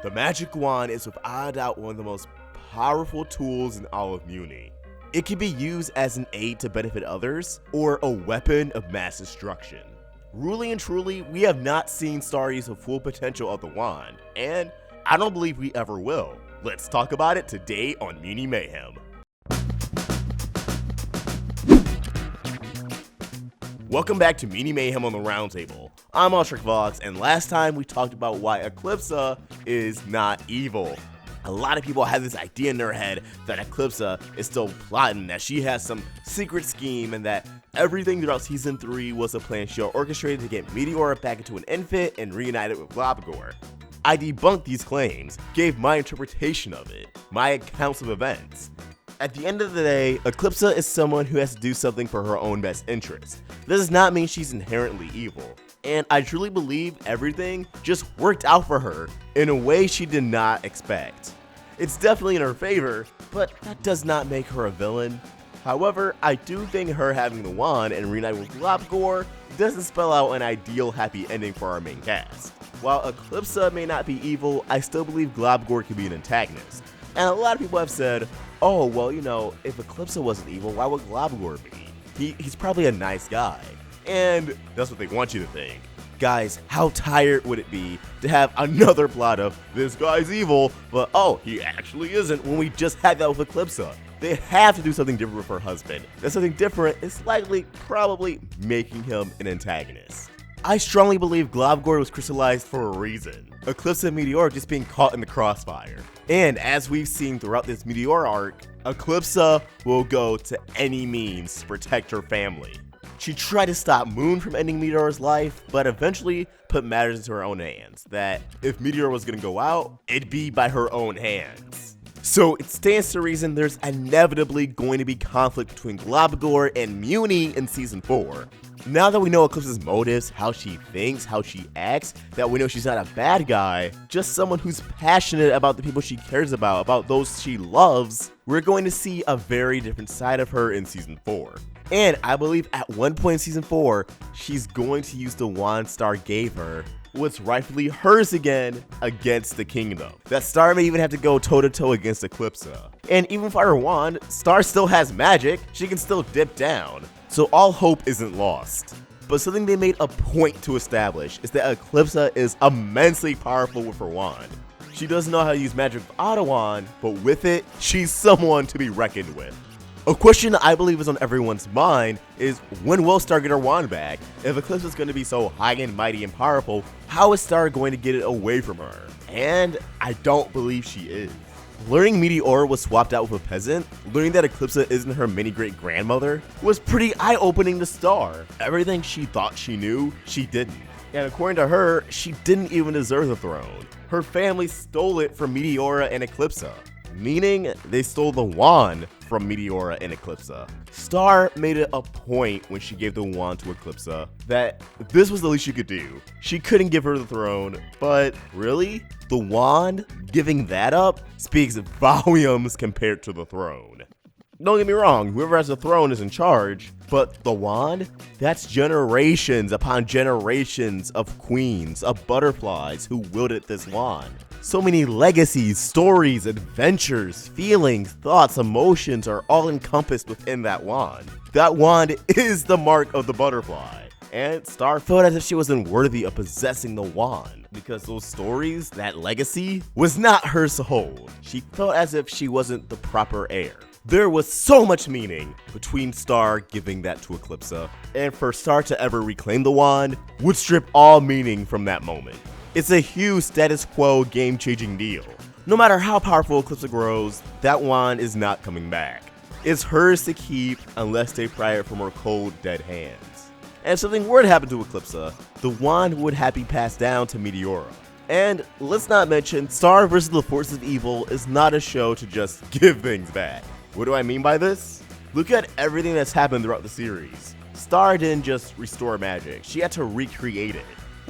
The magic wand is without a doubt one of the most powerful tools in all of Mewni. It can be used as an aid to benefit others, or a weapon of mass destruction. Really and truly, we have not seen Star use the full potential of the wand, and I don't believe we ever will. Let's talk about it today on Mewni Mayhem. Welcome back to Mewni Mayhem on the Roundtable. I'm AwestruckVox, and last time we talked about why Eclipsa is not evil. A lot of people have this idea in their head that Eclipsa is still plotting, that she has some secret scheme, and that everything throughout Season 3 was a plan she orchestrated to get Meteora back into an infant and reunite it with Globagor. I debunked these claims, gave my interpretation of it, my accounts of events. At the end of the day, Eclipsa is someone who has to do something for her own best interest. This does not mean she's inherently evil, and I truly believe everything just worked out for her in a way she did not expect. It's definitely in her favor, but that does not make her a villain. However, I do think her having the wand and reuniting with Globagor doesn't spell out an ideal happy ending for our main cast. While Eclipsa may not be evil, I still believe Globagor can be an antagonist. And a lot of people have said, oh, well, if Eclipsa wasn't evil, why would Globagor be? He's probably a nice guy. And that's what they want you to think. Guys, how tired would it be to have another plot of, this guy's evil, but oh, he actually isn't, when we just had that with Eclipsa? They have to do something different with her husband. That something different is likely, probably, making him an antagonist. I strongly believe Globagor was crystallized for a reason. Eclipsa and Meteora just being caught in the crossfire. And as we've seen throughout this Meteora arc, Eclipsa will go to any means to protect her family. She tried to stop Moon from ending Meteora's life, but eventually put matters into her own hands, that if Meteora was gonna go out, it'd be by her own hands. So it stands to reason there's inevitably going to be conflict between Globagor and Mewni in Season 4. Now that we know Eclipsa's motives, how she thinks, how she acts, that we know she's not a bad guy, just someone who's passionate about the people she cares about those she loves, we're going to see a very different side of her in Season 4. And I believe at one point in Season 4, she's going to use the wand Star gave her, what's rightfully hers again, against the kingdom. That Star may even have to go toe-to-toe against Eclipsa. And even for her wand, Star still has magic, she can still dip down. So all hope isn't lost. But something they made a point to establish is that Eclipsa is immensely powerful with her wand. She doesn't know how to use magic without a wand, but with it, she's someone to be reckoned with. A question I believe is on everyone's mind is, when will Star get her wand back? If Eclipsa is going to be so high and mighty and powerful, how is Star going to get it away from her? And I don't believe she is. Learning Meteora was swapped out with a peasant, learning that Eclipsa isn't her mini-great-grandmother, was pretty eye-opening to Star. Everything she thought she knew, she didn't. And according to her, she didn't even deserve the throne. Her family stole it from Meteora and Eclipsa, meaning they stole the wand from Meteora and Eclipsa. Star made it a point when she gave the wand to Eclipsa that this was the least she could do. She couldn't give her the throne, but really? The wand? Giving that up speaks volumes compared to the throne. Don't get me wrong, whoever has the throne is in charge, but the wand? That's generations upon generations of queens, of butterflies who wielded this wand. So many legacies, stories, adventures, feelings, thoughts, emotions are all encompassed within that wand. That wand is the mark of the butterfly. And Star felt as if she wasn't worthy of possessing the wand, because those stories, that legacy, was not hers to hold. She felt as if she wasn't the proper heir. There was so much meaning between Star giving that to Eclipsa, and for Star to ever reclaim the wand would strip all meaning from that moment. It's a huge status quo game-changing deal. No matter how powerful Eclipsa grows, that wand is not coming back. It's hers to keep unless they pry it from her cold, dead hands. And if something were to happen to Eclipsa, the wand would have to be passed down to Meteora. And let's not mention, Star vs. the Forces of Evil is not a show to just give things back. What do I mean by this? Look at everything that's happened throughout the series. Star didn't just restore magic, she had to recreate it.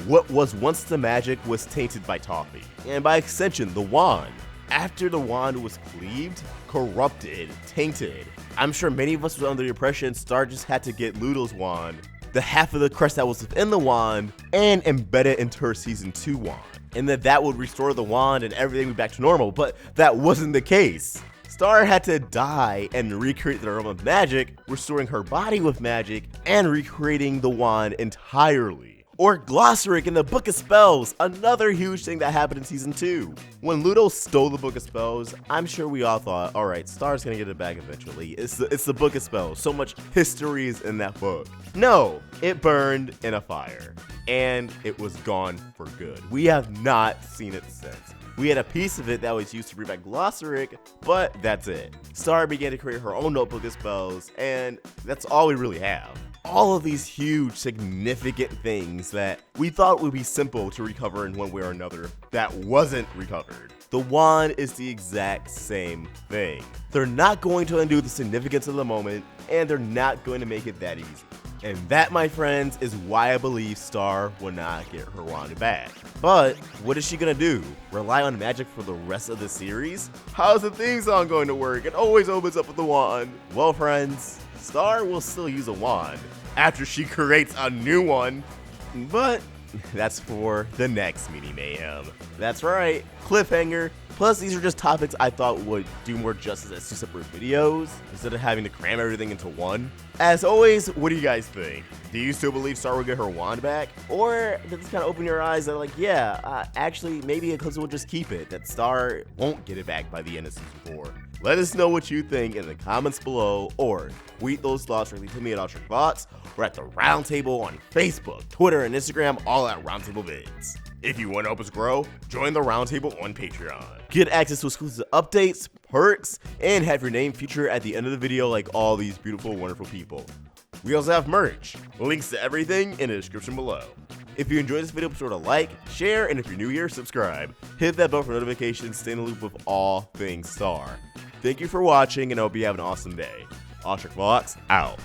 What was once the magic was tainted by Toffee, and by extension, the wand. After the wand was cleaved, corrupted, tainted, I'm sure many of us were under the impression Star just had to get Ludo's wand, the half of the crest that was within the wand, and embed it into her Season 2 wand. and that would restore the wand and everything would be back to normal, but that wasn't the case. Star had to die and recreate the realm of magic, restoring her body with magic and recreating the wand entirely. Or Glossaric in the Book of Spells, another huge thing that happened in Season 2. When Ludo stole the Book of Spells, I'm sure we all thought, alright, Star's gonna get it back eventually. It's the Book of Spells, so much history is in that book. No, it burned in a fire, and it was gone for good. We have not seen it since. We had a piece of it that was used to bring back Glossaric, but that's it. Star began to create her own notebook of spells, and that's all we really have. All of these huge, significant things that we thought would be simple to recover in one way or another, that wasn't recovered. The wand is the exact same thing. They're not going to undo the significance of the moment, and they're not going to make it that easy. And that, my friends, is why I believe Star will not get her wand back. But what is she gonna do? Rely on magic for the rest of the series? How's the theme song going to work? It always opens up with the wand. Well, friends, Star will still use a wand after she creates a new one. But that's for the next Mini Mayhem. That's right, cliffhanger. Plus, these are just topics I thought would do more justice as 2 separate videos, instead of having to cram everything into one. As always, what do you guys think? Do you still believe Star will get her wand back? Or does this kind of open your eyes that, like, yeah, actually, maybe Eclipsa will just keep it, that Star won't get it back by the end of Season 4? Let us know what you think in the comments below, or tweet those thoughts directly to me at AwestruckVox, or at the Roundtable on Facebook, Twitter, and Instagram, all at Roundtable Vids. If you want to help us grow, join the Roundtable on Patreon. Get access to exclusive updates, perks, and have your name featured at the end of the video like all these beautiful, wonderful people. We also have merch. Links to everything in the description below. If you enjoyed this video, be sure to like, share, and if you're new here, subscribe. Hit that bell for notifications, stay in the loop with all things Star. Thank you for watching, and I hope you have an awesome day. AwestruckVox out.